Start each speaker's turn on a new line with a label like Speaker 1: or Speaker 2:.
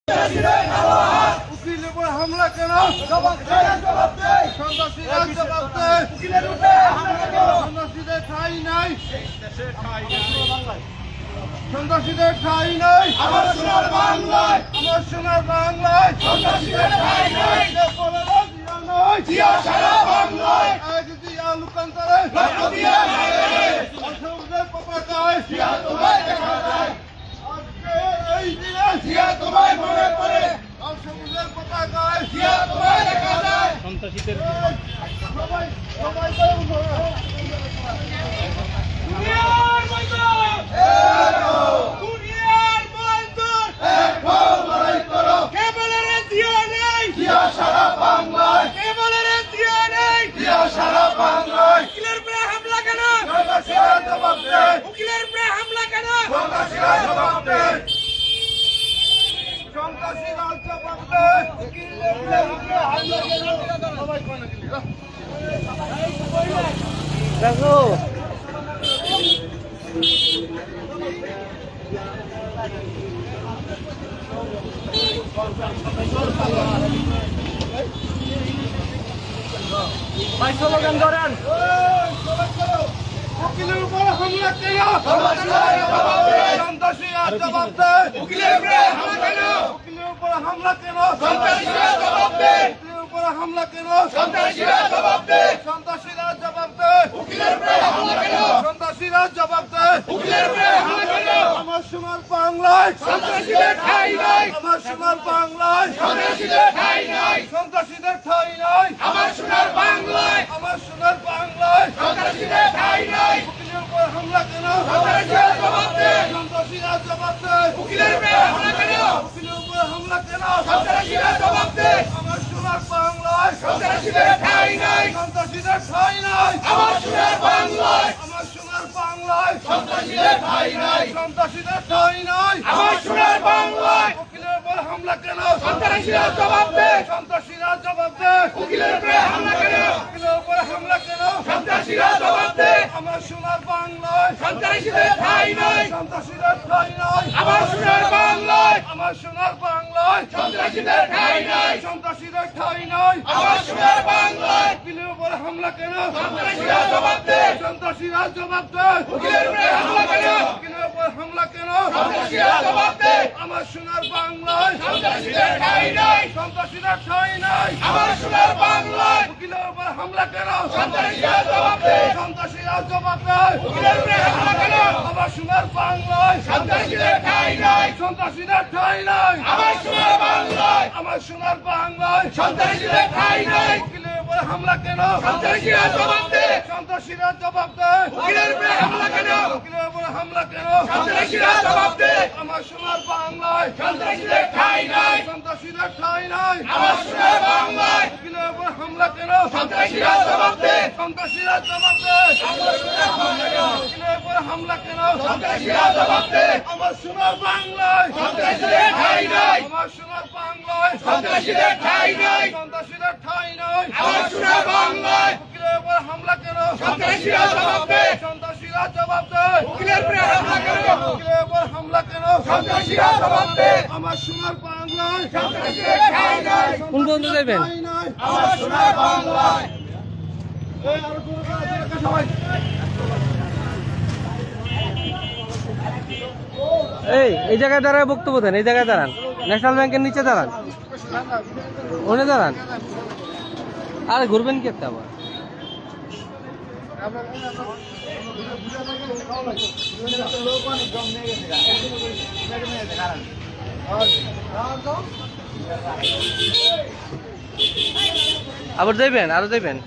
Speaker 1: উকিলের উপর হামলা কেন? সন্ত্রাসীরা জবাব দেয়। সন্ত্রাসীদের ঠাঁই নাই, সন্ত্রাসীদের ঠাঁই নাই আমার সোনার বাংলায়, আমার সোনার বাংলায়। সন্ত্রাসীদের ঠাঁই নাই, জিয়া সারা বাংলায়। জিয়া লোকান্তরে রক্ত দিয়ে মারে, অসংখ্যের পতাকায় জিয়া তোমায় দেখা যায়। আজকে এই দিনে জিয়া তোমায় মনে পড়ে, অসংখ্যের পতাকায় জিয়া তোমায় দেখা যায়। সন্ত্রাসীদের সবাই সবাই দুনিয়ার ময়দান দুনিয়ার ময়দান একো লড়াই করো। কে বলে রে জিয়া নেই? জিয়া সারা বাংলায়। কে বলে রে জিয়া নেই? জিয়া সারা বাংলায়। উকিলের উপরে হামলা কেন? সন্ত্রাসীরা জবাব দেয়। উকিলের উপরে হামলা কেন? সন্ত্রাসীরা জবাব দেয়। সন্ত্রাসীরা জবাব দেয়। উকিলের উপরে হামলা কেন? সবাই কোন উকিল দেখো ভাই স্লোগান ধরেন। উকিলের উপর হামলা কেন? সন্ত্রাসীরা জবাব দেয়। উকিলের উপরে হামলা কেন? উকিলের উপর হামলা কেন? সন্ত্রাসীরা জবাব দেয়। উকিলের উপর হামলা কেন? সন্ত্রাসীরা জবাব দেয়। সন্ত্রাসীরা জবাব দেয়। উকিলের উপরে হামলা কেন? সন্ত্রাসীরা জবাব দেয়। উকিলের উপরে হামলা কেন? আমার সোনার বাংলায় সন্ত্রাসীদের ঠাঁই নাই, আমার সোনার বাংলায় সন্ত্রাসীদের ঠাঁই নাই, সন্ত্রাসীদের ঠাঁই নাই আমার সোনার বাংলায়, আমার সোনার বাংলায় সন্ত্রাসীদের ঠাঁই নাই। উকিলের উপর হামলা কেন? সন্ত্রাসীরা জবাব দেয়। সন্ত্রাসীরা জবাব দেয়। উকিলের উপরে হামলা কেন? উকিলের উপর হামলা কেন? সন্ত্রাসীরা জবাব দেয়। আমার সোনার বাংলায় সন্ত্রাসীদের ঠাঁই নাই, সন্ত্রাসীদের ঠাঁই নাই আমার সোনার বাংলায়, আমার সোনার বাংলায় সন্ত্রাসীদের ঠাঁই নাই, সন্ত্রাসীদের ঠাঁই নাই আমার সোনার বাংলায়। উকিলের উপর হামলা কেন? সন্ত্রাসীরা জবাব দেয়। সন্ত্রাসীরা জবাব দেয়। উকিলের উপরে হামলা কেন? উকিলের উপর হামলা কেন? সন্ত্রাসীরা জবাব দেয়। আমার সোনার বাংলায় সন্ত্রাসীদের ঠাঁই নাই, সন্ত্রাসীদের ঠাঁই নাই আমার সোনার বাংলায়, আমার সোনার বাংলায় সন্ত্রাসীদের ঠাঁই নাই, সন্ত্রাসীদের ঠাঁই নাই আমার সোনার বাংলায়। উকিলের উপর হামলা কেন? সন্ত্রাসীরা জবাব দেয়। সন্ত্রাসীরা জবাব দেয়। উকিলের উপরে হামলা কেন? উকিলের উপর হামলা কেন? সন্ত্রাসীরা জবাব দেয়। আমার সোনার বাংলায় সন্ত্রাসীদের ঠাঁই নাই, সন্ত্রাসীদের ঠাঁই নাই আমার সোনার বাংলায়। উকিলের উপর হামলা কেন? সন্ত্রাসীরা জবাব দেয়। সন্ত্রাসীরা জবাব দেয়। উকিলের উপরে হামলা কেন? আমার সোনার বাংলায় সন্ত্রাসীদের ঠাঁই নাই, সন্ত্রাসীদের ঠাঁই নাই আমার সোনার বাংলায়, আমার সোনার বাংলায় সন্ত্রাসীদের ঠাঁই নাই। উকিলের উপর হামলা কেন? সন্ত্রাসীরা জবাব দেয়। সন্ত্রাসীরা জবাব দেয়। উকিলের উপরে হামলা কেন? উকিলের উপর হামলা কেন? সন্ত্রাসীরা জবাব দেয়। আমার সোনার বাংলায় সন্ত্রাসীদের ঠাঁই নাই, সন্ত্রাসীদের ঠাঁই নাই আমার সোনার বাংলায়। উকিলের উপর হামলা কেন? সন্ত্রাসীরা জবাব দেয়। সন্ত্রাসীরা জবাব দেয়। আমার সোনার বাংলায় উকিলের উপর হামলা কেন? সন্ত্রাসীরা জবাব দেয়। আমার সোনার বাংলায় সন্ত্রাসীদের ঠাঁই নাই, আমার সোনার বাংলায় সন্ত্রাসীদের ঠাঁই নাই, সন্ত্রাসীদের ঠাঁই নাই আমার সোনার বাংলায়। উকিলের উপর হামলা কেন? সন্ত্রাসীরা জবাব দেয়। সন্ত্রাসীরা জবাব দেয়। উকিলের উপরে হামলা কেন? উকিলের উপর হামলা কেন? সন্ত্রাসীরা জবাব দেয়। আমার সোনার বাংলায় সন্ত্রাসীদের ঠাঁই নাই, কোন বন্ধু দেবেন আমার সোনার বাংলায়। এই আরো জোরে সবাই
Speaker 2: এই জায়গায় দাঁড়ায় বক্তব্য দেন, এই জায়গায় দাঁড়ান, ন্যাশনাল ব্যাংকের নিচে দাঁড়ান, ওনে দাঁড়ান। আরে ঘুরবেন কি একটা আবার? আবার যাইবেন, আরো যাইবেন।